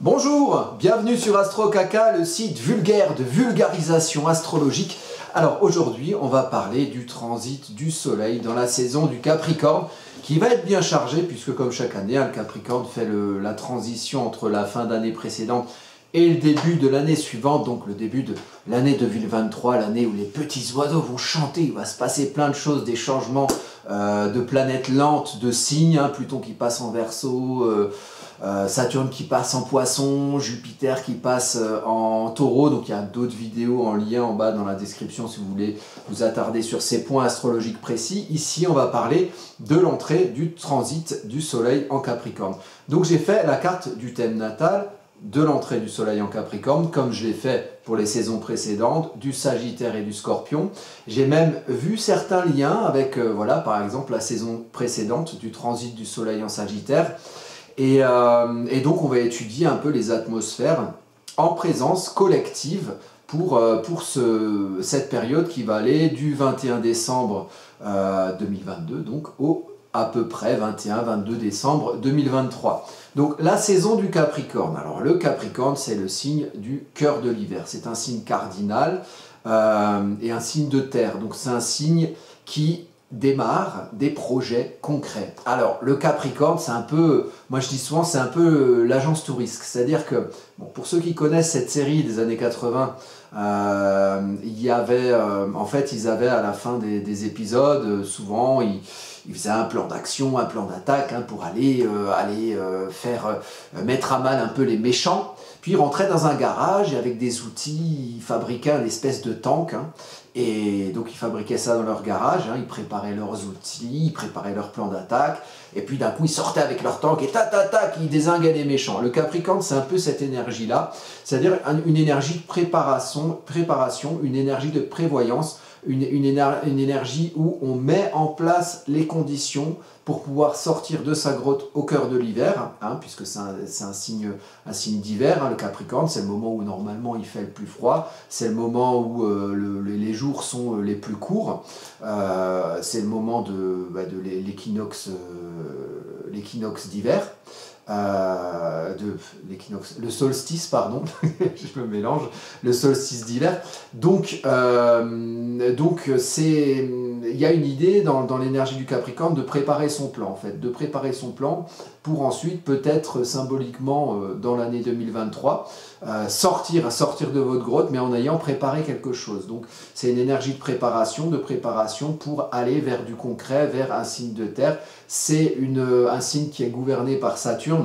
Bonjour, bienvenue sur AstroCaca, le site vulgaire de vulgarisation astrologique. Alors aujourd'hui, on va parler du transit du Soleil dans la saison du Capricorne, qui va être bien chargé, puisque comme chaque année, le Capricorne fait la transition entre la fin d'année précédente et le début de l'année suivante, donc le début de l'année 2023, l'année où les petits oiseaux vont chanter, il va se passer plein de choses, des changements de planètes lentes, de signes, Pluton qui passe en Verseau, Saturne qui passe en Poisson, Jupiter qui passe en Taureau, donc il y a d'autres vidéos en lien en bas dans la description si vous voulez vous attarder sur ces points astrologiques précis. Ici on va parler de l'entrée du transit du Soleil en Capricorne. Donc j'ai fait la carte du thème natal de l'entrée du Soleil en Capricorne, comme je l'ai fait pour les saisons précédentes, du Sagittaire et du Scorpion. J'ai même vu certains liens avec, voilà, par exemple, la saison précédente du transit du Soleil en Sagittaire. Et donc, on va étudier un peu les atmosphères en présence collective pour cette période qui va aller du 21 décembre 2022, donc au à peu près 21-22 décembre 2023. Donc la saison du Capricorne. Alors le Capricorne, c'est le signe du cœur de l'hiver. C'est un signe cardinal et un signe de terre. Donc c'est un signe qui démarre des projets concrets. Alors le Capricorne, c'est un peu, moi je dis souvent, c'est un peu l'agence touriste. C'est-à-dire que, bon, pour ceux qui connaissent cette série des années 80, il y avait, en fait, ils avaient à la fin des épisodes, souvent, ils faisaient un plan d'action, un plan d'attaque pour aller mettre à mal un peu les méchants. Puis ils rentraient dans un garage et avec des outils, ils fabriquaient une espèce de tank. Et donc ils fabriquaient ça dans leur garage, ils préparaient leurs outils, ils préparaient leur plan d'attaque. Et puis d'un coup ils sortaient avec leur tank et tac, ils dézinguaient les méchants. Le Capricorne, c'est un peu cette énergie-là, c'est-à-dire une énergie de préparation, une énergie de prévoyance, une énergie où on met en place les conditions pour pouvoir sortir de sa grotte au cœur de l'hiver, puisque c'est un signe d'hiver, le Capricorne, c'est le moment où normalement il fait le plus froid, c'est le moment où les jours sont les plus courts, c'est le moment de l'équinoxe d'hiver, le solstice, pardon, je me mélange, le solstice d'hiver. Donc il y a une idée dans l'énergie du Capricorne de préparer son plan, en fait, de préparer son plan pour ensuite peut-être symboliquement dans l'année 2023 sortir de votre grotte, mais en ayant préparé quelque chose. Donc c'est une énergie de préparation pour aller vers du concret, vers un signe de terre. C'est un signe qui est gouverné par Saturne.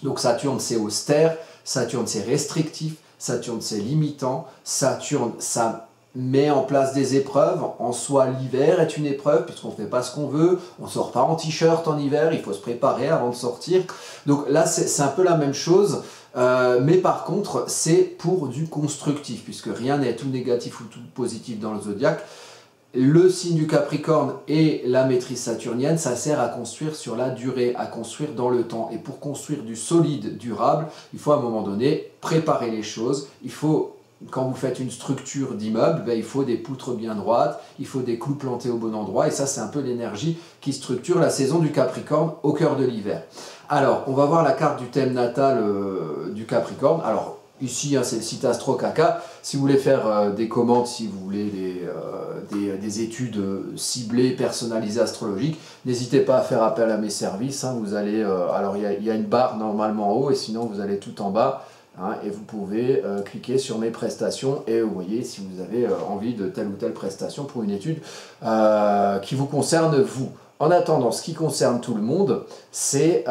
Donc Saturne, c'est austère, Saturne, c'est restrictif, Saturne, c'est limitant, Saturne, ça met en place des épreuves. En soi, l'hiver est une épreuve, puisqu'on ne fait pas ce qu'on veut, on ne sort pas en t-shirt en hiver, il faut se préparer avant de sortir. Donc là, c'est un peu la même chose, mais par contre, c'est pour du constructif, puisque rien n'est tout négatif ou tout positif dans le zodiaque. Le signe du Capricorne et la maîtrise saturnienne, ça sert à construire sur la durée, à construire dans le temps. Et pour construire du solide, durable, il faut à un moment donné préparer les choses. Il faut, quand vous faites une structure d'immeuble, il faut des poutres bien droites, il faut des clous plantés au bon endroit. Et ça, c'est un peu l'énergie qui structure la saison du Capricorne au cœur de l'hiver. Alors, on va voir la carte du thème natal du Capricorne. Alors, ici, c'est le site AstroCaca. Si vous voulez faire des commandes, si vous voulez des études ciblées, personnalisées, astrologiques, n'hésitez pas à faire appel à mes services. Vous allez, alors il y a une barre normalement en haut, et sinon vous allez tout en bas, et vous pouvez cliquer sur mes prestations, et vous voyez si vous avez envie de telle ou telle prestation pour une étude qui vous concerne vous. En attendant, ce qui concerne tout le monde, c'est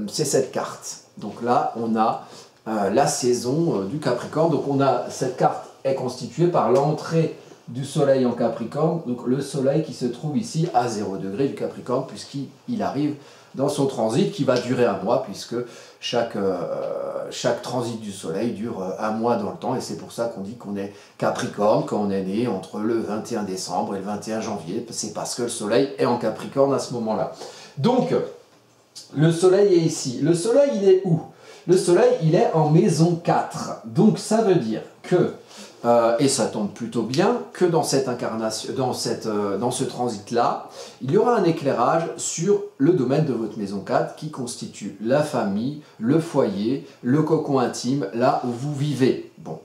cette carte. Donc là, on a la saison du Capricorne. Donc cette carte est constituée par l'entrée du Soleil en Capricorne, donc le Soleil qui se trouve ici à 0 degré du Capricorne, puisqu'il arrive dans son transit qui va durer un mois, puisque chaque transit du Soleil dure un mois dans le temps, et c'est pour ça qu'on dit qu'on est Capricorne quand on est né entre le 21 décembre et le 21 janvier, c'est parce que le Soleil est en Capricorne à ce moment-là. Donc, le Soleil est ici. Le Soleil, il est où ? Le Soleil, il est en maison 4. Donc, ça veut dire que et ça tombe plutôt bien que dans cette incarnation, dans ce transit-là, il y aura un éclairage sur le domaine de votre maison 4 qui constitue la famille, le foyer, le cocon intime, là où vous vivez. Bon,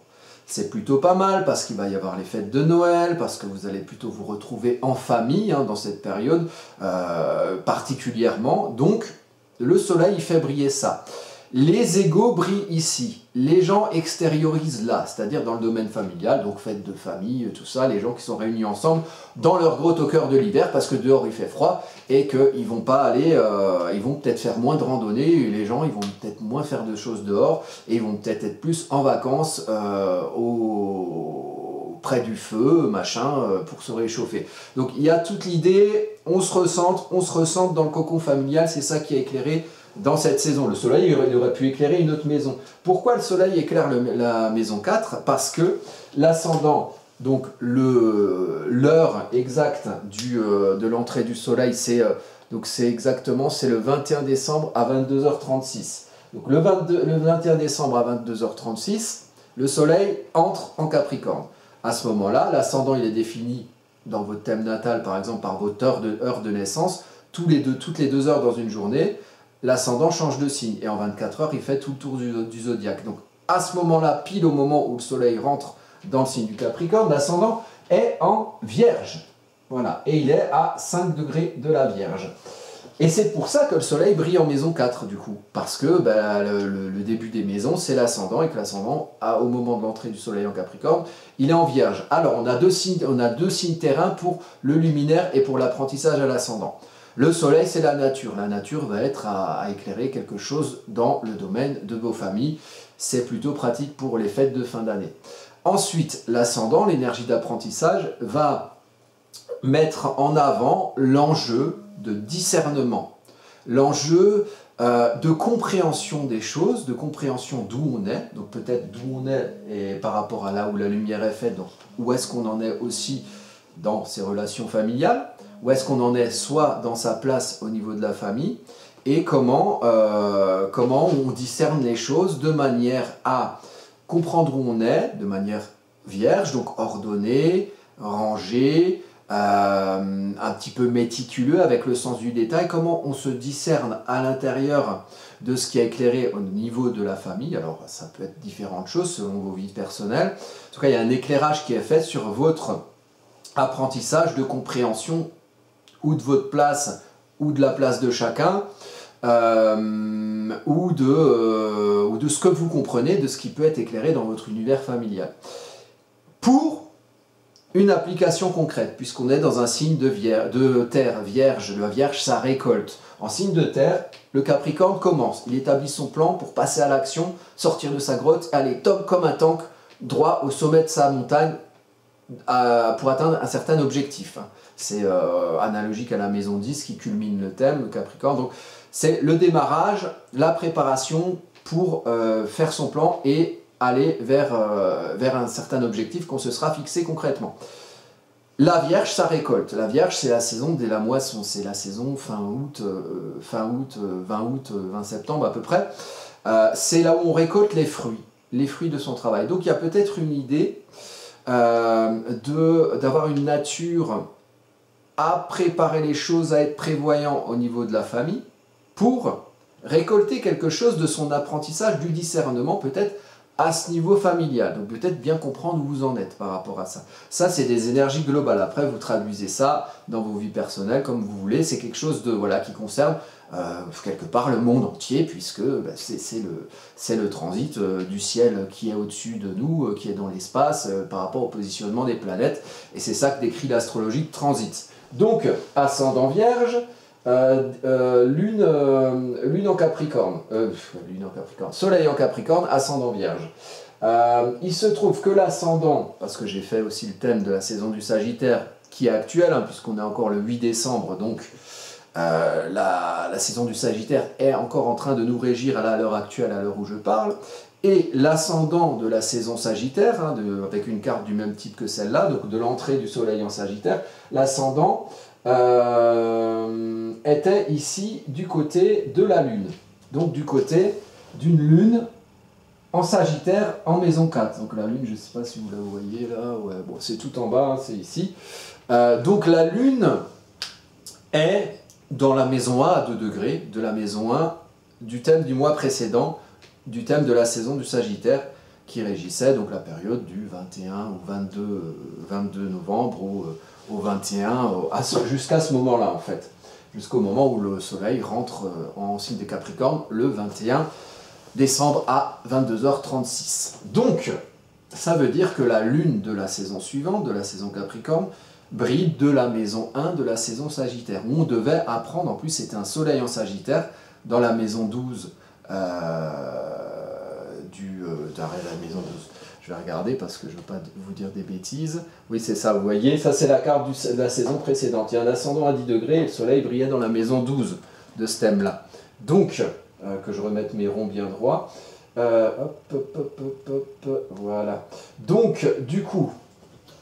c'est plutôt pas mal parce qu'il va y avoir les fêtes de Noël, parce que vous allez plutôt vous retrouver en famille dans cette période particulièrement. Donc, le soleil il fait briller ça. Les égos brillent ici, les gens extériorisent là, c'est-à-dire dans le domaine familial, donc fête de famille, tout ça, les gens qui sont réunis ensemble dans leur grotte au cœur de l'hiver parce que dehors il fait froid et qu'ils vont pas aller, ils vont peut-être faire moins de randonnées, les gens ils vont peut-être moins faire de choses dehors et ils vont peut-être être plus en vacances près du feu, machin, pour se réchauffer. Donc il y a toute l'idée, on se ressente dans le cocon familial, c'est ça qui est éclairé dans cette saison. Le soleil il aurait pu éclairer une autre maison. Pourquoi le soleil éclaire la maison 4? Parce que l'ascendant, donc l'heure exacte de l'entrée du soleil, c'est exactement le 21 décembre à 22h36. Donc le 21 décembre à 22h36, le soleil entre en Capricorne. À ce moment-là, l'ascendant il est défini dans votre thème natal, par exemple par votre heure de naissance, toutes les 2 heures dans une journée. L'ascendant change de signe et en 24 heures, il fait tout le tour du zodiaque. Donc à ce moment-là, pile au moment où le soleil rentre dans le signe du Capricorne, l'ascendant est en Vierge. Voilà, et il est à 5 degrés de la Vierge. Et c'est pour ça que le soleil brille en maison 4 du coup, parce que le début des maisons, c'est l'ascendant, et que l'ascendant, au moment de l'entrée du soleil en Capricorne, il est en Vierge. Alors on a deux signes terrains pour le luminaire et pour l'apprentissage à l'ascendant. Le soleil, c'est la nature. La nature va être à éclairer quelque chose dans le domaine de vos familles. C'est plutôt pratique pour les fêtes de fin d'année. Ensuite, l'ascendant, l'énergie d'apprentissage, va mettre en avant l'enjeu de discernement, l'enjeu de compréhension des choses, de compréhension d'où on est, donc peut-être d'où on est et par rapport à là où la lumière est faite, donc où est-ce qu'on en est aussi dans ses relations familiales, où est-ce qu'on en est soit dans sa place au niveau de la famille, et comment on discerne les choses de manière à comprendre où on est, de manière vierge, donc ordonnée, rangée, un petit peu méticuleux avec le sens du détail, comment on se discerne à l'intérieur de ce qui est éclairé au niveau de la famille. Alors ça peut être différentes choses selon vos vies personnelles. En tout cas, il y a un éclairage qui est fait sur votre apprentissage de compréhension ou de votre place ou de la place de chacun, ou de ce que vous comprenez de ce qui peut être éclairé dans votre univers familial. Pour une application concrète, puisqu'on est dans un signe de terre, vierge, la vierge ça récolte. En signe de terre, le Capricorne commence, il établit son plan pour passer à l'action, sortir de sa grotte, aller top comme un tank, droit au sommet de sa montagne, pour atteindre un certain objectif. C'est analogique à la maison 10 qui culmine le thème, le Capricorne. Donc c'est le démarrage, la préparation pour faire son plan et aller vers un certain objectif qu'on se sera fixé concrètement. La Vierge, ça récolte. La Vierge, c'est la saison de la moisson. C'est la saison fin août, 20 août, 20 septembre à peu près. C'est là où on récolte les fruits de son travail. Donc il y a peut-être une idée d'avoir une nature à préparer les choses, à être prévoyant au niveau de la famille, pour récolter quelque chose de son apprentissage, du discernement peut-être à ce niveau familial. Donc peut-être bien comprendre où vous en êtes par rapport à ça. Ça, c'est des énergies globales. Après, vous traduisez ça dans vos vies personnelles comme vous voulez. C'est quelque chose qui concerne quelque part le monde entier, puisque c'est le transit du ciel qui est au-dessus de nous, qui est dans l'espace, par rapport au positionnement des planètes. Et c'est ça que décrit l'astrologie de transit. Donc, ascendant Vierge, lune en Capricorne, soleil en Capricorne, ascendant Vierge. Il se trouve que l'ascendant, parce que j'ai fait aussi le thème de la saison du Sagittaire, qui est actuel, puisqu'on est encore le 8 décembre, donc la saison du Sagittaire est encore en train de nous régir à l'heure actuelle, à l'heure où je parle, et l'ascendant de la saison Sagittaire, avec une carte du même type que celle-là, donc de l'entrée du soleil en Sagittaire, l'ascendant était ici du côté de la Lune, donc du côté d'une Lune en Sagittaire, en maison 4. Donc la Lune, je ne sais pas si vous la voyez là, ouais, bon, c'est tout en bas, hein, c'est ici. Donc la Lune est dans la maison 1 à 2 degrés, de la maison 1 du thème du mois précédent, du thème de la saison du Sagittaire, qui régissait donc la période du 21 au 22 novembre au 21, jusqu'à ce moment-là en fait, jusqu'au moment où le Soleil rentre en signe des Capricornes, le 21 décembre à 22h36. Donc, ça veut dire que la Lune de la saison suivante, de la saison Capricorne, brille de la maison 1 de la saison Sagittaire, où on devait apprendre, en plus c'était un Soleil en Sagittaire, dans la maison 12 de la maison 12. Je vais regarder parce que je ne veux pas vous dire des bêtises. Oui, c'est ça, vous voyez, ça c'est la carte de la saison précédente. Il y a un ascendant à 10 degrés et le Soleil brillait dans la maison 12 de ce thème-là. Donc, que je remette mes ronds bien droits. Voilà. Donc, du coup,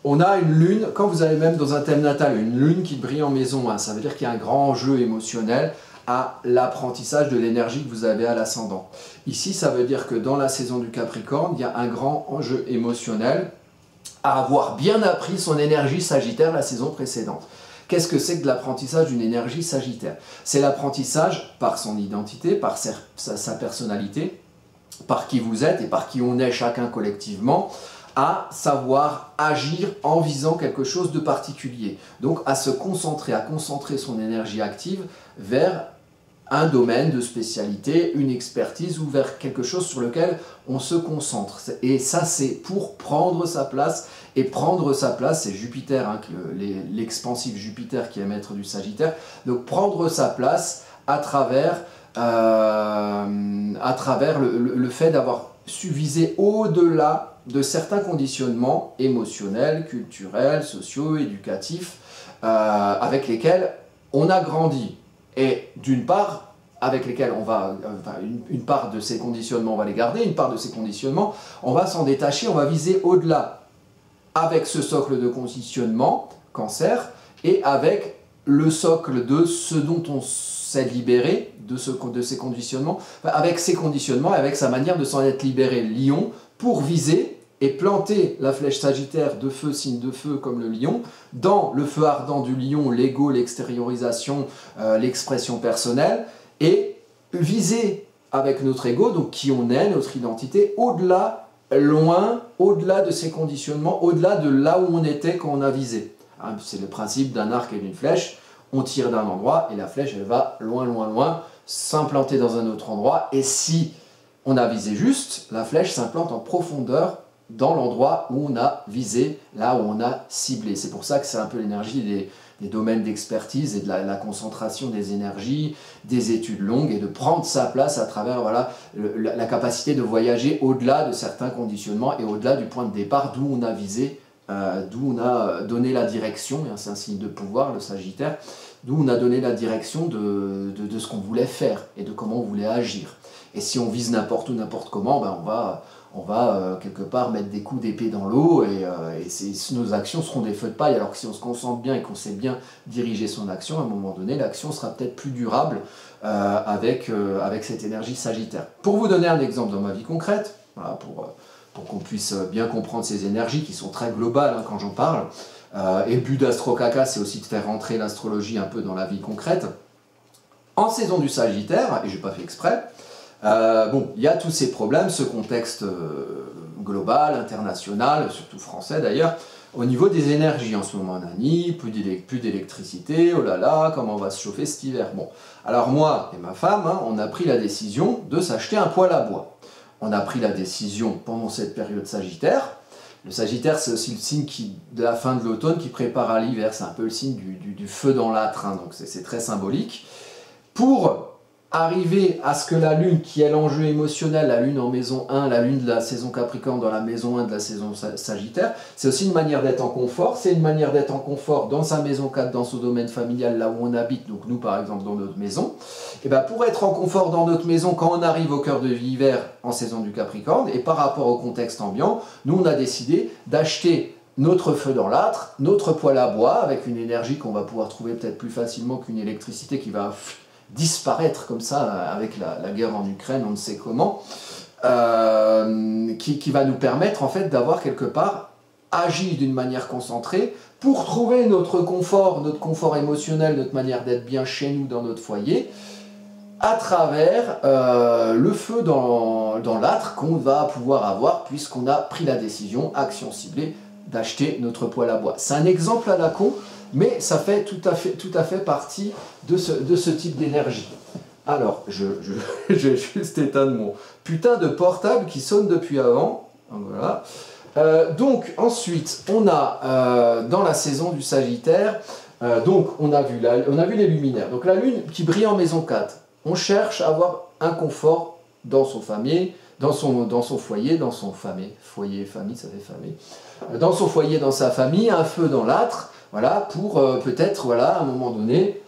on a une lune, quand vous avez même dans un thème natal, une lune qui brille en maison 1, ça veut dire qu'il y a un grand enjeu émotionnel à l'apprentissage de l'énergie que vous avez à l'ascendant. Ici, ça veut dire que dans la saison du Capricorne, il y a un grand enjeu émotionnel à avoir bien appris son énergie Sagittaire la saison précédente. Qu'est-ce que c'est que de l'apprentissage d'une énergie Sagittaire? C'est l'apprentissage par son identité, par sa personnalité, par qui vous êtes et par qui on est chacun collectivement, à savoir agir en visant quelque chose de particulier. Donc à se concentrer, à concentrer son énergie active vers un domaine de spécialité, une expertise ou vers quelque chose sur lequel on se concentre. Et ça, c'est pour prendre sa place. Et prendre sa place, c'est Jupiter, hein, l'expansif Jupiter qui est maître du Sagittaire. Donc prendre sa place à travers le fait d'avoir su viser au-delà de certains conditionnements émotionnels, culturels, sociaux, éducatifs, avec lesquels on a grandi. Et d'une part, avec lesquels on va, une part de ces conditionnements, on va les garder, une part de ces conditionnements, on va s'en détacher, on va viser au-delà, avec ce socle de conditionnement, Cancer, et avec le socle de ce dont on s'est libéré, de ces conditionnements, avec ces conditionnements, avec sa manière de s'en être libéré, Lion, pour viser et planter la flèche Sagittaire de feu, signe de feu comme le lion, dans le feu ardent du lion, l'ego, l'extériorisation, l'expression personnelle, et viser avec notre ego, donc qui on est, notre identité, au-delà, loin, au-delà de ces conditionnements, au-delà de là où on était quand on a visé. Hein, c'est le principe d'un arc et d'une flèche, on tire d'un endroit et la flèche elle va loin, loin, loin, s'implanter dans un autre endroit, et si on a visé juste, la flèche s'implante en profondeur dans l'endroit où on a visé, là où on a ciblé. C'est pour ça que c'est un peu l'énergie des domaines d'expertise et de la concentration des énergies, des études longues, et de prendre sa place à travers voilà, la capacité de voyager au-delà de certains conditionnements et au-delà du point de départ d'où on a visé, d'où on a donné la direction, et c'est un signe de pouvoir, le Sagittaire, d'où on a donné la direction de ce qu'on voulait faire et de comment on voulait agir. Et si on vise n'importe où, n'importe comment, ben on va quelque part mettre des coups d'épée dans l'eau et nos actions seront des feux de paille. Alors que si on se concentre bien et qu'on sait bien diriger son action, à un moment donné, l'action sera peut-être plus durable avec cette énergie Sagittaire. Pour vous donner un exemple dans ma vie concrète, voilà, pour qu'on puisse bien comprendre ces énergies qui sont très globales hein, quand j'en parle, et le but d'Astro-Caca, c'est aussi de faire rentrer l'astrologie un peu dans la vie concrète. En saison du Sagittaire, et je n'ai pas fait exprès, bon, il y a tous ces problèmes, ce contexte global, international, surtout français d'ailleurs, au niveau des énergies en ce moment, Nani, plus d'électricité, oh là là, comment on va se chauffer cet hiver. Bon, alors moi et ma femme, hein, on a pris la décision de s'acheter un poêle à bois. On a pris la décision pendant cette période Sagittaire. Le Sagittaire, c'est aussi le signe de la fin de l'automne qui prépare à l'hiver, c'est un peu le signe du feu dans l'âtre, hein, donc c'est très symbolique. Pour arriver à ce que la Lune, qui est l'enjeu émotionnel, la Lune en maison 1, la Lune de la saison Capricorne dans la maison 1 de la saison Sagittaire, c'est aussi une manière d'être en confort, c'est une manière d'être en confort dans sa maison 4, dans son domaine familial, là où on habite, donc nous par exemple dans notre maison. Et bien pour être en confort dans notre maison, quand on arrive au cœur de l'hiver en saison du Capricorne, et par rapport au contexte ambiant, nous on a décidé d'acheter notre feu dans l'âtre, notre poêle à bois, avec une énergie qu'on va pouvoir trouver peut-être plus facilement qu'une électricité qui va disparaître comme ça avec la guerre en Ukraine, on ne sait comment. qui va nous permettre en fait d'avoir quelque part agi d'une manière concentrée pour trouver notre confort émotionnel, notre manière d'être bien chez nous dans notre foyer, à travers le feu dans l'âtre qu'on va pouvoir avoir puisqu'on a pris la décision, action ciblée, d'acheter notre poêle à bois. C'est un exemple à la con, mais ça fait tout à fait partie de ce type d'énergie. Alors, je vais juste éteindre mon putain de portable qui sonne depuis avant. Voilà. Donc, ensuite, on a dans la saison du Sagittaire, donc on a vu les luminaires. Donc la lune qui brille en maison 4. On cherche à avoir un confort dans son famille, dans son foyer, dans son famille, famille, ça fait famille, dans son foyer, dans sa famille, un feu dans l'âtre, voilà, pour peut-être, voilà, à un moment donné,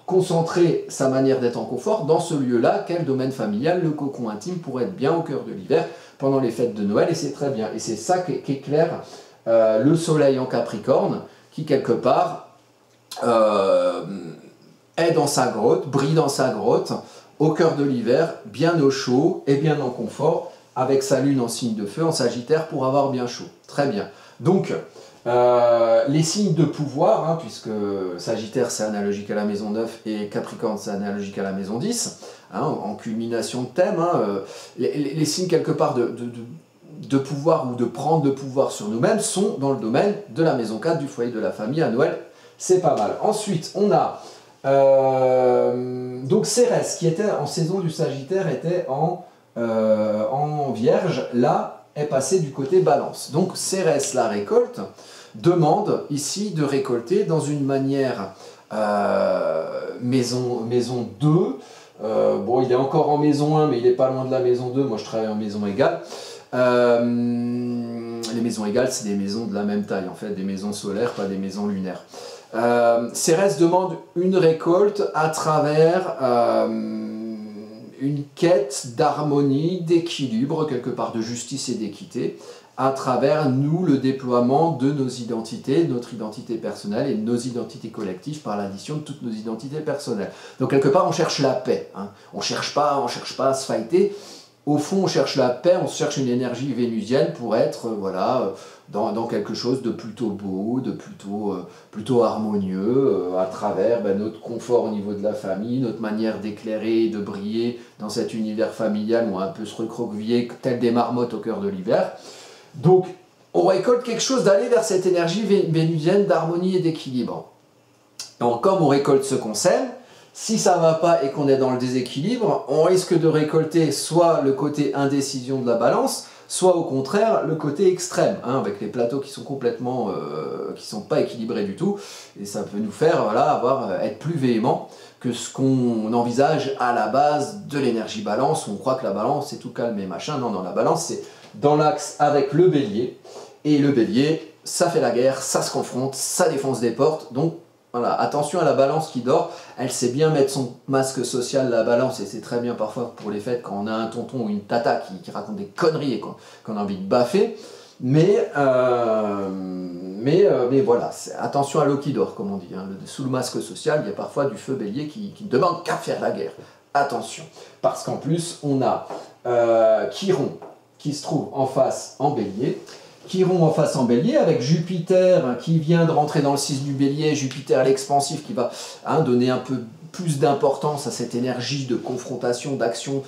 concentrer sa manière d'être en confort dans ce lieu-là, quel domaine familial, le cocon intime pour être bien au cœur de l'hiver, pendant les fêtes de Noël, et c'est très bien. Et c'est ça qu'éclaire le soleil en Capricorne, qui quelque part est dans sa grotte, brille dans sa grotte, au cœur de l'hiver, bien au chaud et bien en confort, avec sa lune en signe de feu, en Sagittaire, pour avoir bien chaud. Très bien. Donc, les signes de pouvoir, hein, puisque Sagittaire c'est analogique à la maison 9 et Capricorne c'est analogique à la maison 10, hein, en culmination de thème, hein, les signes quelque part de pouvoir ou de prendre le pouvoir sur nous-mêmes sont dans le domaine de la maison 4, du foyer de la famille. À Noël, c'est pas mal. Ensuite, on a donc Cérès, qui était en saison du Sagittaire, était en Vierge, là est passé du côté Balance. Donc Cérès, la récolte, demande ici de récolter dans une manière maison 2. Bon, il est encore en maison 1, mais il n'est pas loin de la maison 2. Moi, je travaille en maison égale. Les maisons égales, c'est des maisons de la même taille, en fait, des maisons solaires, pas des maisons lunaires. Cérès demande une récolte à travers une quête d'harmonie, d'équilibre, quelque part de justice et d'équité, à travers nous, le déploiement de nos identités, notre identité personnelle et nos identités collectives par l'addition de toutes nos identités personnelles. Donc quelque part, on cherche la paix. Hein. On ne cherche pas à se fighter. Au fond, on cherche la paix, on cherche une énergie vénusienne pour être voilà, dans quelque chose de plutôt beau, de plutôt harmonieux, à travers notre confort au niveau de la famille, notre manière d'éclairer, de briller dans cet univers familial où on un peu se recroqueviller tel des marmottes au cœur de l'hiver. Donc, on récolte quelque chose d'aller vers cette énergie vénusienne d'harmonie et d'équilibre. Donc, comme on récolte ce qu'on sème, si ça ne va pas et qu'on est dans le déséquilibre, on risque de récolter soit le côté indécision de la balance, soit au contraire le côté extrême, hein, avec les plateaux qui sont complètement, qui sont pas équilibrés du tout, et ça peut nous faire voilà, être plus véhément que ce qu'on envisage à la base de l'énergie balance, où on croit que la balance c'est tout calme et machin. Non, non, la balance c'est dans l'axe avec le bélier, et le bélier, ça fait la guerre, ça se confronte, ça défonce des portes, donc voilà, attention à la balance qui dort, elle sait bien mettre son masque social, la balance, et c'est très bien parfois pour les fêtes quand on a un tonton ou une tata qui raconte des conneries et qu'on a envie de baffer, mais voilà, attention à l'eau qui dort, comme on dit, hein. Sous le masque social, il y a parfois du feu bélier qui ne demande qu'à faire la guerre. Attention, parce qu'en plus, on a Chiron qui se trouve en face en bélier, Chiron en face en bélier, avec Jupiter qui vient de rentrer dans le 6 du bélier, Jupiter l'expansif qui va donner un peu plus d'importance à cette énergie de confrontation, d'action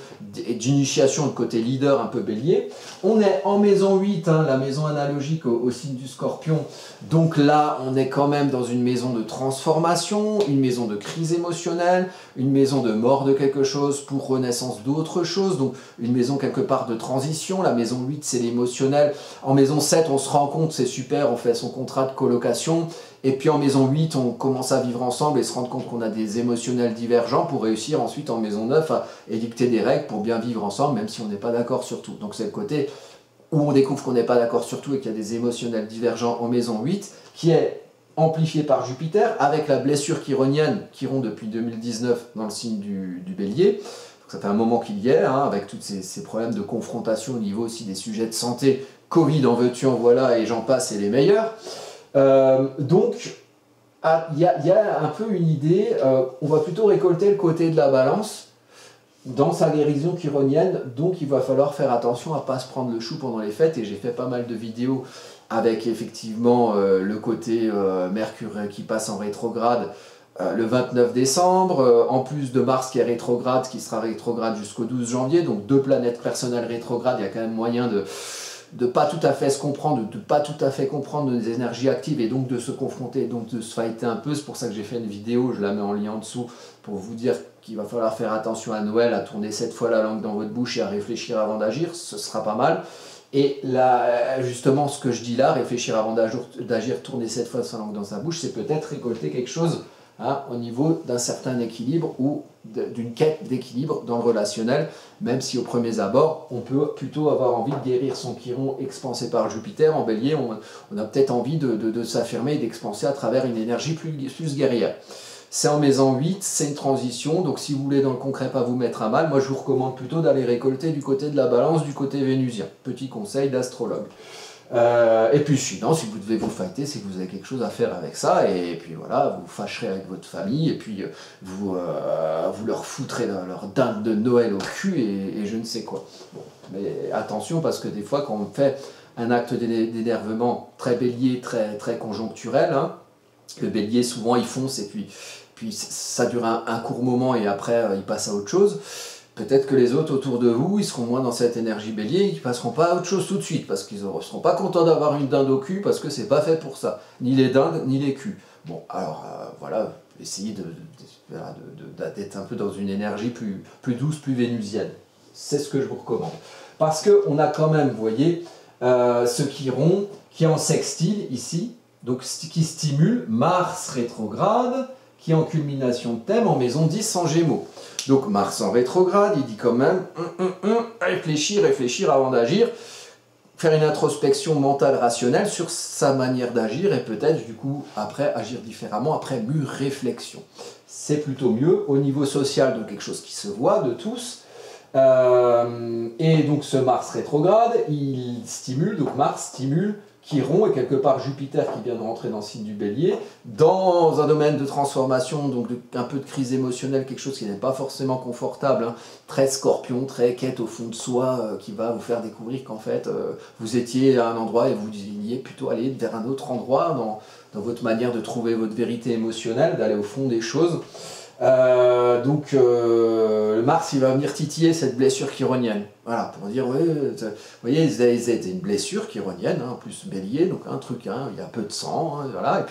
et d'initiation de côté leader un peu bélier. On est en maison 8, hein, la maison analogique au signe du Scorpion, donc là on est quand même dans une maison de transformation, une maison de crise émotionnelle, une maison de mort de quelque chose pour renaissance d'autre chose, donc une maison quelque part de transition. La maison 8 c'est l'émotionnel, en maison 7 on se rend compte, c'est super, on fait son contrat de colocation, et puis en maison 8 on commence à vivre ensemble et se rendre compte qu'on a des émotionnels divergents pour réussir ensuite en maison 9 à édicter des règles pour bien vivre ensemble même si on n'est pas d'accord sur tout. Donc c'est le côté où on découvre qu'on n'est pas d'accord sur tout et qu'il y a des émotionnels divergents en maison 8 qui est amplifié par Jupiter avec la blessure chironienne Chiron depuis 2019 dans le signe du bélier. Donc ça fait un moment qu'il y est, hein, avec tous ces problèmes de confrontation au niveau aussi des sujets de santé, Covid en veux-tu en voilà et j'en passe, c'est les meilleurs. Donc il y a un peu une idée, on va plutôt récolter le côté de la balance, dans sa guérison chironienne, donc il va falloir faire attention à ne pas se prendre le chou pendant les fêtes, et j'ai fait pas mal de vidéos avec effectivement le côté Mercure qui passe en rétrograde le 29 décembre, en plus de Mars qui est rétrograde, qui sera rétrograde jusqu'au 12 janvier, donc 2 planètes personnelles rétrogrades, il y a quand même moyen de pas tout à fait se comprendre, de pas tout à fait comprendre nos énergies actives et donc de se confronter, donc de se fighter un peu. C'est pour ça que j'ai fait une vidéo, je la mets en lien en dessous, pour vous dire qu'il va falloir faire attention à Noël, à tourner 7 fois la langue dans votre bouche et à réfléchir avant d'agir, ce sera pas mal. Et là, justement, ce que je dis là, réfléchir avant d'agir, tourner 7 fois sa langue dans sa bouche, c'est peut-être récolter quelque chose au niveau d'un certain équilibre ou d'une quête d'équilibre dans le relationnel, même si au premier abord, on peut plutôt avoir envie de guérir son chiron expansé par Jupiter. En bélier, on a peut-être envie de s'affirmer et d'expanser à travers une énergie plus guerrière. C'est en maison 8, c'est une transition, donc si vous voulez dans le concret pas vous mettre à mal, moi je vous recommande plutôt d'aller récolter du côté de la balance, du côté vénusien. Petit conseil d'astrologue. Et puis sinon, si vous devez vous fighter, c'est que vous avez quelque chose à faire avec ça, et puis voilà, vous fâcherez avec votre famille, et puis vous leur foutrez leur dinde de Noël au cul, et je ne sais quoi. Bon, mais attention, parce que des fois, quand on fait un acte d'énervement très bélier, très conjoncturel, hein, le bélier, souvent, il fonce, et puis ça dure un court moment, et après, il passe à autre chose. Peut-être que les autres autour de vous, ils seront moins dans cette énergie bélier, ils ne passeront pas à autre chose tout de suite, parce qu'ils ne seront pas contents d'avoir une dinde au cul, parce que c'est pas fait pour ça. Ni les dindes, ni les culs. Bon, alors voilà, essayez d'être un peu dans une énergie plus douce, plus vénusienne. C'est ce que je vous recommande. Parce qu'on a quand même, vous voyez, ce chiron qui est en sextile ici, donc qui stimule Mars rétrograde, qui est en culmination de thème en maison 10 en Gémeaux. Donc Mars en rétrograde, il dit quand même réfléchir avant d'agir, faire une introspection mentale rationnelle sur sa manière d'agir et peut-être du coup après agir différemment, après mûre réflexion. C'est plutôt mieux au niveau social, donc quelque chose qui se voit de tous. Et donc ce Mars rétrograde, il stimule, donc Mars stimule Chiron et quelque part Jupiter qui vient de rentrer dans le signe du Bélier, dans un domaine de transformation, donc un peu de crise émotionnelle, quelque chose qui n'est pas forcément confortable, hein, très Scorpion, très quête au fond de soi, qui va vous faire découvrir qu'en fait vous étiez à un endroit et vous deviez plutôt aller vers un autre endroit dans votre manière de trouver votre vérité émotionnelle, d'aller au fond des choses. Donc le Mars il va venir titiller cette blessure chironienne, voilà, pour dire ouais, vous voyez c'est une blessure chironienne, hein, en plus bélier, donc un truc, hein, il y a peu de sang, hein, voilà,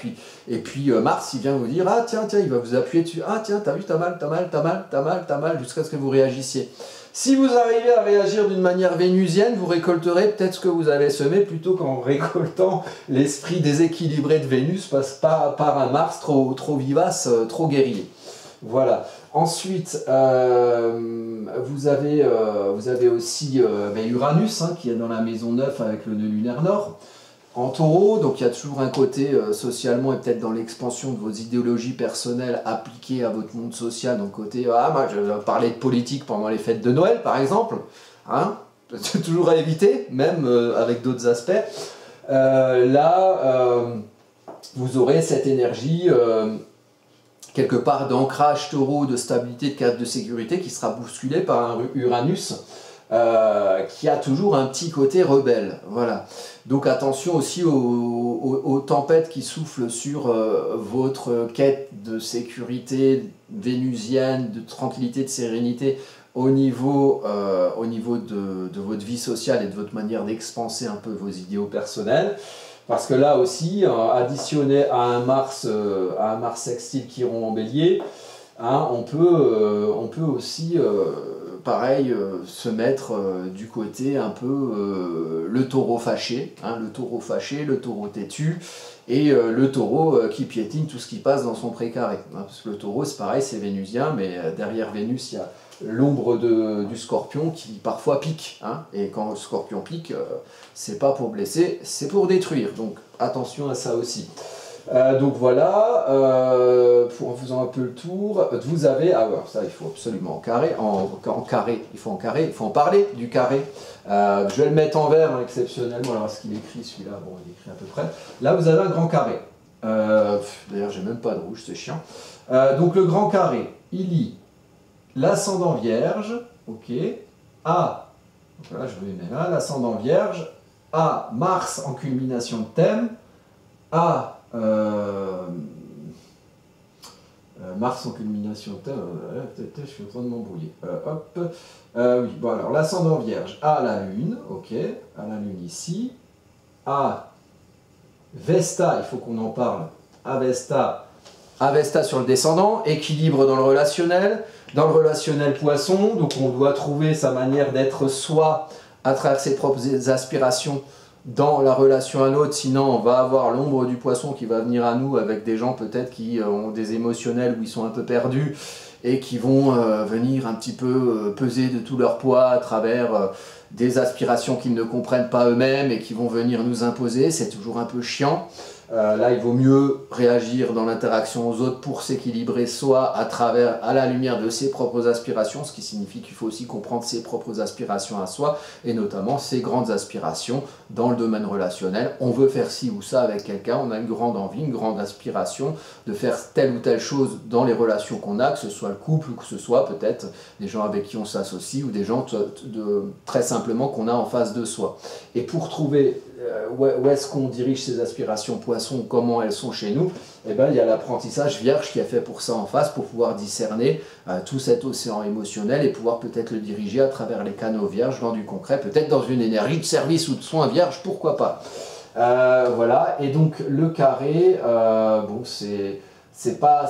et puis Mars il vient vous dire ah tiens, il va vous appuyer dessus, ah tiens t'as vu, t'as mal, jusqu'à ce que vous réagissiez. Si vous arrivez à réagir d'une manière vénusienne, vous récolterez peut-être ce que vous avez semé plutôt qu'en récoltant l'esprit déséquilibré de Vénus par un Mars trop vivace, trop guerrier. Voilà. Ensuite, vous avez aussi Uranus, hein, qui est dans la maison 9 avec le nœud lunaire nord. En taureau, donc il y a toujours un côté socialement et peut-être dans l'expansion de vos idéologies personnelles appliquées à votre monde social. Donc côté, moi je vais parler de politique pendant les fêtes de Noël par exemple. Hein, c'est toujours à éviter, même avec d'autres aspects. Vous aurez cette énergie quelque part d'ancrage taureau, de stabilité, de cadre de sécurité qui sera bousculé par un Uranus qui a toujours un petit côté rebelle. Voilà. Donc attention aussi aux tempêtes qui soufflent sur votre quête de sécurité vénusienne, de tranquillité, de sérénité au niveau de votre vie sociale et de votre manière d'expanser un peu vos idéaux personnels. Parce que là aussi, additionné à un Mars sextile Chiron en bélier, hein, on peut aussi, pareil, se mettre du côté un peu le taureau fâché, hein, le taureau têtu, et le taureau qui piétine tout ce qui passe dans son précaré. Hein, parce que le taureau, c'est pareil, c'est vénusien, mais derrière Vénus, il y a l'ombre du scorpion qui parfois pique, hein, et quand le scorpion pique, c'est pas pour blesser, c'est pour détruire, donc attention à ça aussi. Donc voilà, en faisant un peu le tour, vous avez, alors ça il faut absolument il faut en parler du carré. Je vais le mettre en vert, hein, exceptionnellement, alors est-ce qu'il écrit celui-là? Bon, il écrit à peu près. Là vous avez un grand carré, d'ailleurs j'ai même pas de rouge, c'est chiant. Donc le grand carré, il lie l'ascendant Vierge, ok, a, donc là je vais mettre là, l'ascendant Vierge, a Mars en culmination de thème, a Mars en culmination de thème, je suis en train de m'embrouiller, hop, oui, bon alors l'ascendant Vierge a la Lune, ok, a la Lune ici, a Vesta, il faut qu'on en parle, a Vesta sur le descendant, équilibre dans le relationnel Poisson, donc on doit trouver sa manière d'être soi à travers ses propres aspirations dans la relation à l'autre, sinon on va avoir l'ombre du Poisson qui va venir à nous avec des gens peut-être qui ont des émotionnels où ils sont un peu perdus et qui vont venir un petit peu peser de tout leur poids à travers des aspirations qu'ils ne comprennent pas eux-mêmes et qui vont venir nous imposer, c'est toujours un peu chiant. Là, il vaut mieux réagir dans l'interaction aux autres pour s'équilibrer soi à la lumière de ses propres aspirations, ce qui signifie qu'il faut aussi comprendre ses propres aspirations à soi, et notamment ses grandes aspirations dans le domaine relationnel. On veut faire ci ou ça avec quelqu'un, on a une grande envie, une grande aspiration de faire telle ou telle chose dans les relations qu'on a, que ce soit le couple ou que ce soit peut-être des gens avec qui on s'associe ou des gens très simplement qu'on a en face de soi. Et pour trouver où est-ce qu'on dirige ces aspirations Poisson, comment elles sont chez nous, eh ben, il y a l'apprentissage Vierge qui est fait pour ça en face, pour pouvoir discerner tout cet océan émotionnel et pouvoir peut-être le diriger à travers les canaux Vierges dans du concret, peut-être dans une énergie de service ou de soin Vierge, pourquoi pas. Voilà, et donc le carré, bon, c'est pas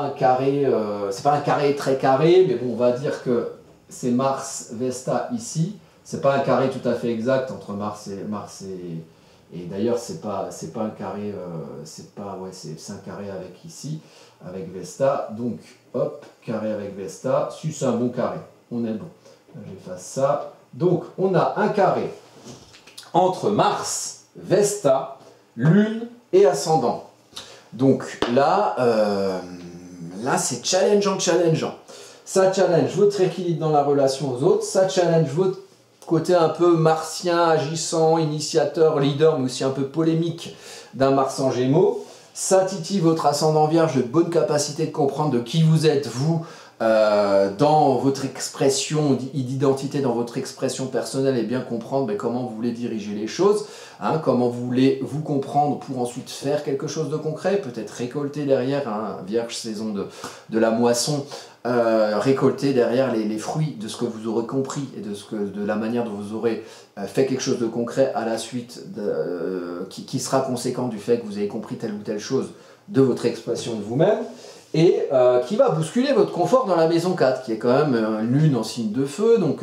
un carré, c'est pas un carré très carré, mais bon, on va dire que c'est Mars Vesta ici. C'est pas un carré tout à fait exact entre Mars et d'ailleurs c'est pas un carré, c'est un carré avec ici, avec Vesta. Donc hop, carré avec Vesta, si c'est un bon carré, on est bon. J'efface ça. Donc on a un carré entre Mars, Vesta, Lune et ascendant. Donc là, c'est challengeant. Ça challenge votre équilibre dans la relation aux autres, ça challenge votre côté un peu martien, agissant, initiateur, leader, mais aussi un peu polémique d'un Mars en Gémeaux. Ça titille votre ascendant Vierge de bonne capacité de comprendre de qui vous êtes, vous, dans votre expression d'identité, dans votre expression personnelle, et bien comprendre comment vous voulez diriger les choses, hein, comment vous voulez vous comprendre pour ensuite faire quelque chose de concret, peut-être récolter derrière, hein, Vierge, saison de la moisson, récolter derrière les fruits de ce que vous aurez compris et de la manière dont vous aurez fait quelque chose de concret à la suite, qui sera conséquent du fait que vous avez compris telle ou telle chose de votre expression de vous-même, et qui va bousculer votre confort dans la maison 4, qui est quand même une lune en signe de feu, donc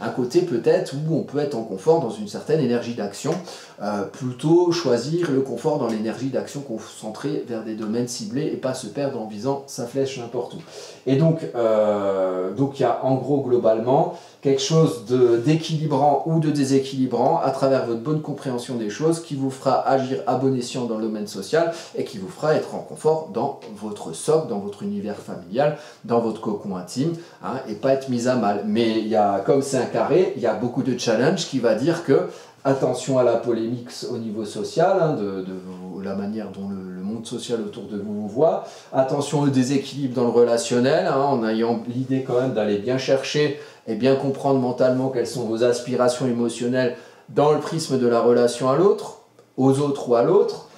un côté peut-être où on peut être en confort dans une certaine énergie d'action, plutôt choisir le confort dans l'énergie d'action concentrée vers des domaines ciblés et pas se perdre en visant sa flèche n'importe où. Et donc il y a en gros globalement quelque chose d'équilibrant ou de déséquilibrant à travers votre bonne compréhension des choses qui vous fera agir à bon escient dans le domaine social et qui vous fera être en confort dans votre socle, dans votre univers familial, dans votre cocon intime, hein, et pas être mis à mal. Mais comme c'est un carré, il y a beaucoup de challenges qui va dire que attention à la polémique au niveau social, hein, de la manière dont le monde social autour de vous voit, attention au déséquilibre dans le relationnel, hein, en ayant l'idée quand même d'aller bien chercher et bien comprendre mentalement quelles sont vos aspirations émotionnelles dans le prisme de la relation à l'autre, aux autres ou à l'autre,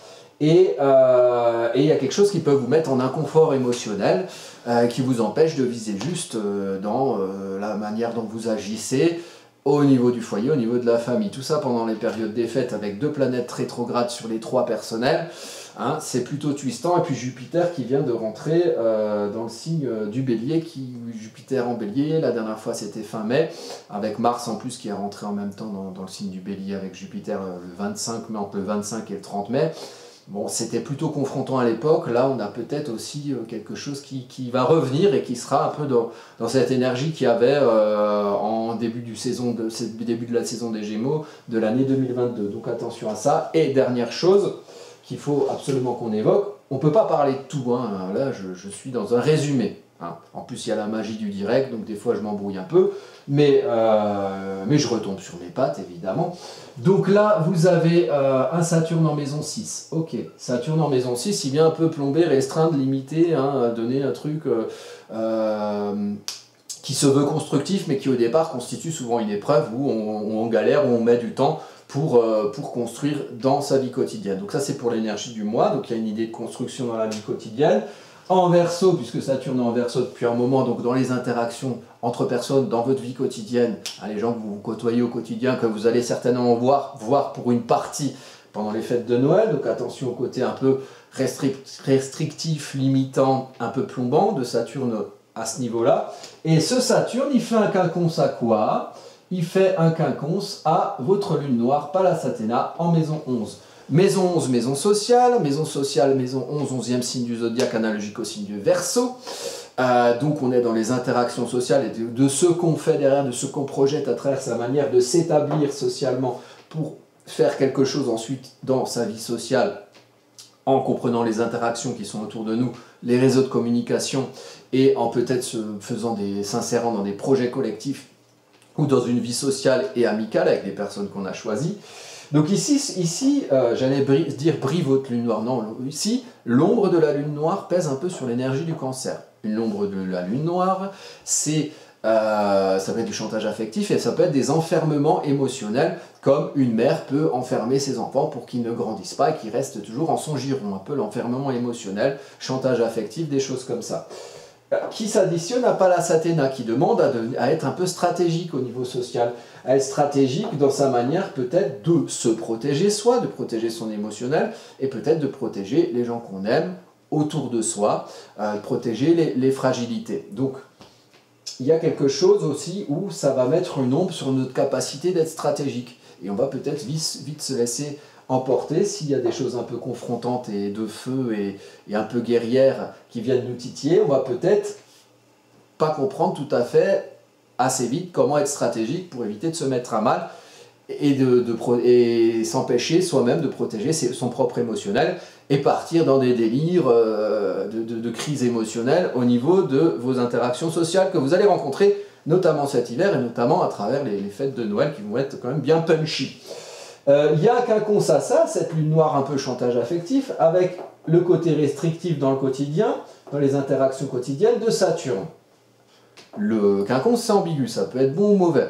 et il y a quelque chose qui peut vous mettre en inconfort émotionnel, qui vous empêche de viser juste dans la manière dont vous agissez, au niveau du foyer, au niveau de la famille. Tout ça pendant les périodes des fêtes avec 2 planètes rétrogrades sur les 3 personnels. Hein, c'est plutôt twistant. Et puis Jupiter qui vient de rentrer dans le signe du Bélier. Jupiter en Bélier, la dernière fois c'était fin mai, avec Mars en plus qui est rentré en même temps dans le signe du Bélier avec Jupiter le 25 mai, entre le 25 et le 30 mai. Bon, c'était plutôt confrontant à l'époque. Là, on a peut-être aussi quelque chose qui va revenir et qui sera un peu dans cette énergie qu'il y avait en début de la saison des Gémeaux de l'année 2022. Donc attention à ça. Et dernière chose qu'il faut absolument qu'on évoque, on ne peut pas parler de tout. Hein. Là, je suis dans un résumé. Hein. En plus, il y a la magie du direct, donc des fois je m'embrouille un peu. Mais je retombe sur mes pattes, évidemment. Donc là, vous avez un Saturne en maison 6. Ok, Saturne en maison 6, il vient un peu plomber, restreindre, limiter, hein, donner un truc qui se veut constructif, mais qui au départ constitue souvent une épreuve où on galère, où on met du temps pour construire dans sa vie quotidienne. Donc ça c'est pour l'énergie du mois, donc il y a une idée de construction dans la vie quotidienne. En Verseau, puisque Saturne est en Verseau depuis un moment, donc dans les interactions entre personnes, dans votre vie quotidienne, les gens que vous côtoyez au quotidien, que vous allez certainement voir pour une partie pendant les fêtes de Noël, donc attention au côté un peu restrictif, limitant, un peu plombant de Saturne à ce niveau-là. Et ce Saturne, il fait un quinconce à quoi? Il fait un quinconce à votre lune noire, Pallas Athéna, en maison 11. Maison 11, maison sociale, maison 11, 11e signe du zodiaque, analogique au signe du Verseau. Donc on est dans les interactions sociales et de ce qu'on fait derrière, de ce qu'on projette à travers sa manière de s'établir socialement pour faire quelque chose ensuite dans sa vie sociale, en comprenant les interactions qui sont autour de nous, les réseaux de communication, et en peut-être s'insérant dans des projets collectifs ou dans une vie sociale et amicale avec des personnes qu'on a choisies. Donc ici j'allais dire brille votre lune noire. Non, ici, l'ombre de la lune noire pèse un peu sur l'énergie du cancer. L'ombre de la lune noire, ça peut être du chantage affectif et ça peut être des enfermements émotionnels, comme une mère peut enfermer ses enfants pour qu'ils ne grandissent pas et qu'ils restent toujours en son giron. Un peu l'enfermement émotionnel, chantage affectif, des choses comme ça. Qui s'additionne à Pallas Athéna, qui demande à être un peu stratégique au niveau social, à être stratégique dans sa manière peut-être de se protéger soi, de protéger son émotionnel, et peut-être de protéger les gens qu'on aime autour de soi, protéger les fragilités. Donc, il y a quelque chose aussi où ça va mettre une ombre sur notre capacité d'être stratégique. Et on va peut-être vite se laisser emporter s'il y a des choses un peu confrontantes et de feu et un peu guerrières qui viennent nous titiller. On va peut-être pas comprendre tout à fait assez vite comment être stratégique pour éviter de se mettre à mal et s'empêcher soi-même de protéger son propre émotionnel et partir dans des délires de crise émotionnelle au niveau de vos interactions sociales que vous allez rencontrer, notamment cet hiver et notamment à travers les fêtes de Noël qui vont être quand même bien punchy. Il y a un quinconce à ça, cette lune noire un peu chantage affectif, avec le côté restrictif dans le quotidien, dans les interactions quotidiennes de Saturne. Le quinconce c'est ambigu, ça peut être bon ou mauvais.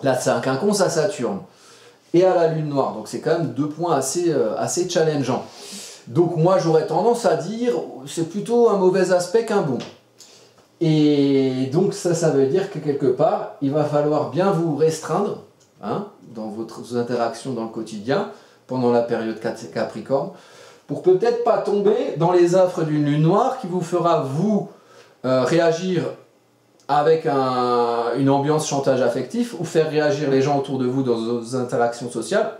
Là c'est un quinconce à Saturne et à la lune noire, donc c'est quand même deux points assez challengeants. Donc moi j'aurais tendance à dire c'est plutôt un mauvais aspect qu'un bon. Et donc ça veut dire que quelque part il va falloir bien vous restreindre dans vos interactions dans le quotidien pendant la période Capricorne pour peut-être pas tomber dans les affres d'une lune noire qui vous fera vous réagir avec une ambiance chantage affectif ou faire réagir les gens autour de vous dans vos interactions sociales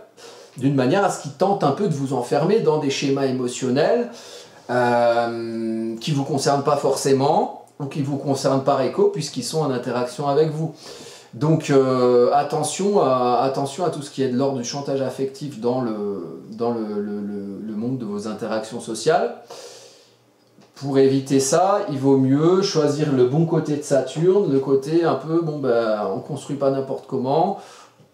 d'une manière à ce qu'ils tentent un peu de vous enfermer dans des schémas émotionnels qui ne vous concernent pas forcément ou qui vous concernent par écho puisqu'ils sont en interaction avec vous. Donc attention à tout ce qui est de l'ordre du chantage affectif dans le monde de vos interactions sociales. Pour éviter ça, il vaut mieux choisir le bon côté de Saturne, le côté un peu, on ne construit pas n'importe comment,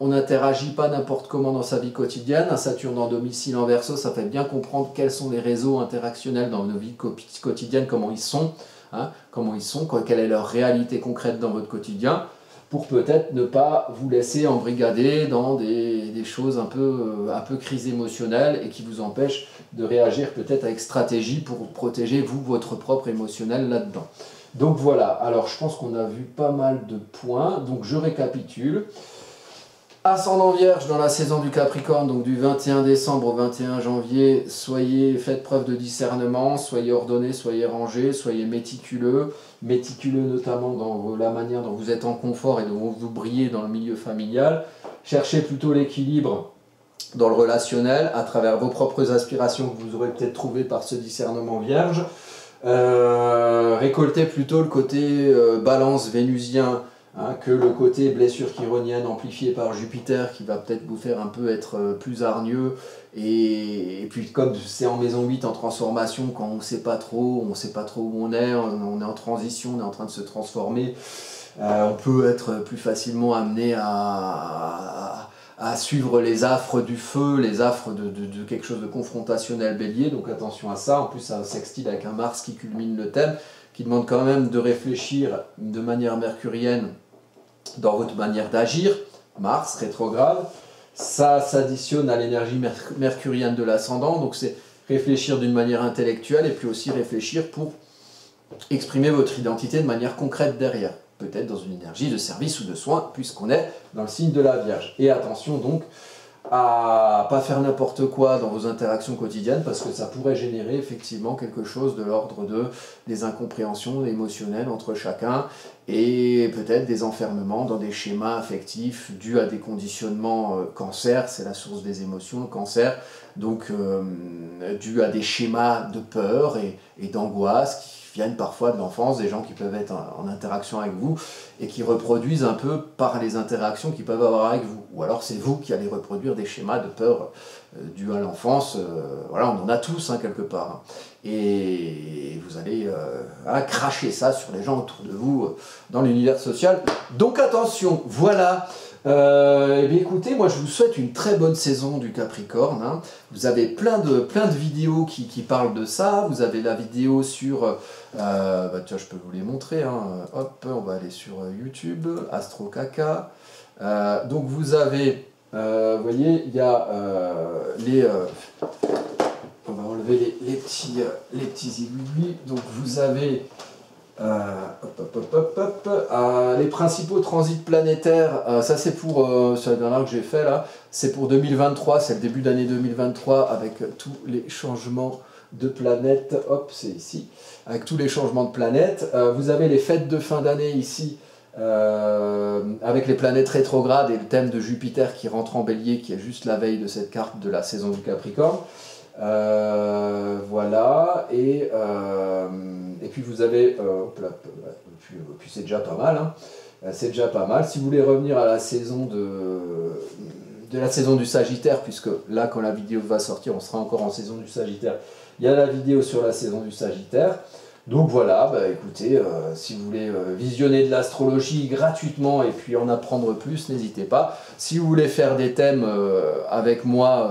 on n'interagit pas n'importe comment dans sa vie quotidienne. Un Saturne en domicile en Verseau, ça fait bien comprendre quels sont les réseaux interactionnels dans nos vies quotidiennes, comment ils sont, quelle est leur réalité concrète dans votre quotidien, pour peut-être ne pas vous laisser embrigader dans des choses un peu crise émotionnelle et qui vous empêchent de réagir peut-être avec stratégie pour protéger votre propre émotionnel là-dedans. Donc voilà, alors je pense qu'on a vu pas mal de points, donc je récapitule. Ascendant Vierge dans la saison du Capricorne, donc du 21 décembre au 21 janvier, faites preuve de discernement, soyez ordonnés, soyez rangés, soyez méticuleux notamment dans la manière dont vous êtes en confort et dont vous brillez dans le milieu familial. Cherchez plutôt l'équilibre dans le relationnel à travers vos propres aspirations que vous aurez peut-être trouvées par ce discernement Vierge. Récoltez plutôt le côté balance vénusien, que le côté blessure chironienne amplifiée par Jupiter qui va peut-être vous faire un peu être plus hargneux et puis comme c'est en maison 8 en transformation, quand on ne sait pas trop où on est en transition, on est en train de se transformer, on peut être plus facilement amené à suivre les affres du feu, les affres de quelque chose de confrontationnel Bélier, donc attention à ça. En plus ça sextile avec un Mars qui culmine le thème, qui demande quand même de réfléchir de manière mercurienne dans votre manière d'agir. Mars, rétrograde. Ça s'additionne à l'énergie mercurienne de l'ascendant, donc c'est réfléchir d'une manière intellectuelle et puis aussi réfléchir pour exprimer votre identité de manière concrète derrière, peut-être dans une énergie de service ou de soin, puisqu'on est dans le signe de la Vierge. Et attention donc à pas faire n'importe quoi dans vos interactions quotidiennes, parce que ça pourrait générer effectivement quelque chose de l'ordre des incompréhensions émotionnelles entre chacun, et peut-être des enfermements dans des schémas affectifs dus à des conditionnements cancer, c'est la source des émotions, le cancer, donc dû à des schémas de peur et d'angoisse qui viennent parfois de l'enfance, des gens qui peuvent être en interaction avec vous et qui reproduisent un peu par les interactions qu'ils peuvent avoir avec vous. Ou alors c'est vous qui allez reproduire des schémas de peur dus à l'enfance. Voilà, on en a tous quelque part. Et vous allez cracher ça sur les gens autour de vous dans l'univers social. Donc attention, voilà. Eh bien écoutez, moi je vous souhaite une très bonne saison du Capricorne. Hein. Vous avez plein de vidéos qui parlent de ça. Vous avez la vidéo sur... tiens, je peux vous les montrer. Hein. Hop, on va aller sur YouTube, Astro Caca. Donc vous avez... vous voyez, il y a les... on va enlever les petits aiguilles. Donc vous avez... les principaux transits planétaires, ça c'est pour sur la dernière que j'ai fait là, c'est pour 2023, c'est le début d'année 2023 avec tous les changements de planètes, hop c'est ici, avec tous les changements de planètes. Vous avez les fêtes de fin d'année ici, avec les planètes rétrogrades et le thème de Jupiter qui rentre en bélier, qui est juste la veille de cette carte de la saison du Capricorne. Voilà, et puis vous avez, puis c'est déjà pas mal, hein, c'est déjà pas mal. Si vous voulez revenir à la saison de la saison du Sagittaire, puisque là quand la vidéo va sortir, on sera encore en saison du Sagittaire, il y a la vidéo sur la saison du Sagittaire. Donc voilà, écoutez, si vous voulez visionner de l'astrologie gratuitement et puis en apprendre plus, n'hésitez pas. Si vous voulez faire des thèmes avec moi,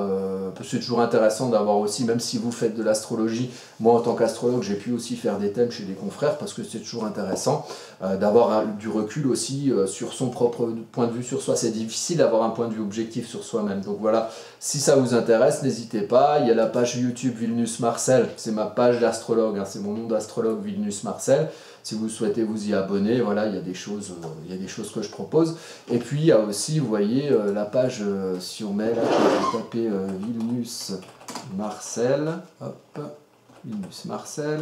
c'est toujours intéressant d'avoir aussi, même si vous faites de l'astrologie, moi en tant qu'astrologue, j'ai pu aussi faire des thèmes chez des confrères parce que c'est toujours intéressant d'avoir du recul aussi sur son propre point de vue sur soi. C'est difficile d'avoir un point de vue objectif sur soi-même. Donc voilà, si ça vous intéresse, n'hésitez pas. Il y a la page YouTube Vilnius Marcel, c'est ma page d'astrologue, hein, c'est mon nom d'astrologue Vilnius Marcel. Si vous souhaitez vous y abonner, voilà, il y a des choses que je propose. Et puis il y a aussi, vous voyez, la page, si on met là, on va taper Vilnius Marcel, hop, Vilnius Marcel,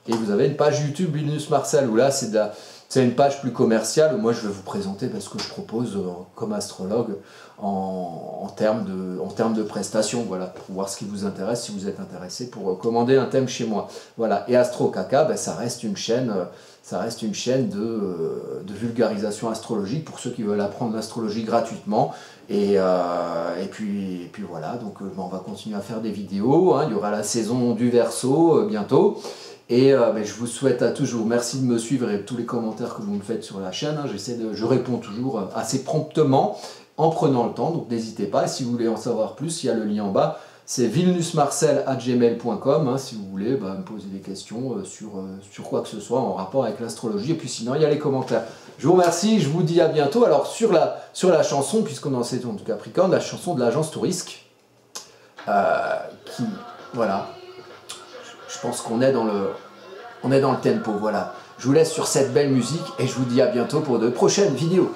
et vous avez une page YouTube Vilnius Marcel, où là c'est une page plus commerciale, où moi je vais vous présenter ce que je propose comme astrologue en termes de prestations, voilà, pour voir ce qui vous intéresse, si vous êtes intéressé pour commander un thème chez moi. Voilà, et Astro Caca, ça reste une chaîne de vulgarisation astrologique pour ceux qui veulent apprendre l'astrologie gratuitement. Et puis voilà, donc on va continuer à faire des vidéos, hein. Il y aura la saison du Verseau bientôt. Et je vous souhaite à tous, je vous remercie de me suivre et de tous les commentaires que vous me faites sur la chaîne. Hein. Je réponds toujours assez promptement en prenant le temps, donc n'hésitez pas. Et si vous voulez en savoir plus, il y a le lien en bas. C'est vilnusmarcel@gmail.com, hein, si vous voulez me poser des questions sur quoi que ce soit en rapport avec l'astrologie. Et puis sinon, il y a les commentaires. Je vous remercie, je vous dis à bientôt. Alors sur la chanson, puisqu'on est en saison du Capricorne, la chanson de l'agence Tourisque, voilà, je pense qu'on est dans le tempo, voilà. Je vous laisse sur cette belle musique et je vous dis à bientôt pour de prochaines vidéos.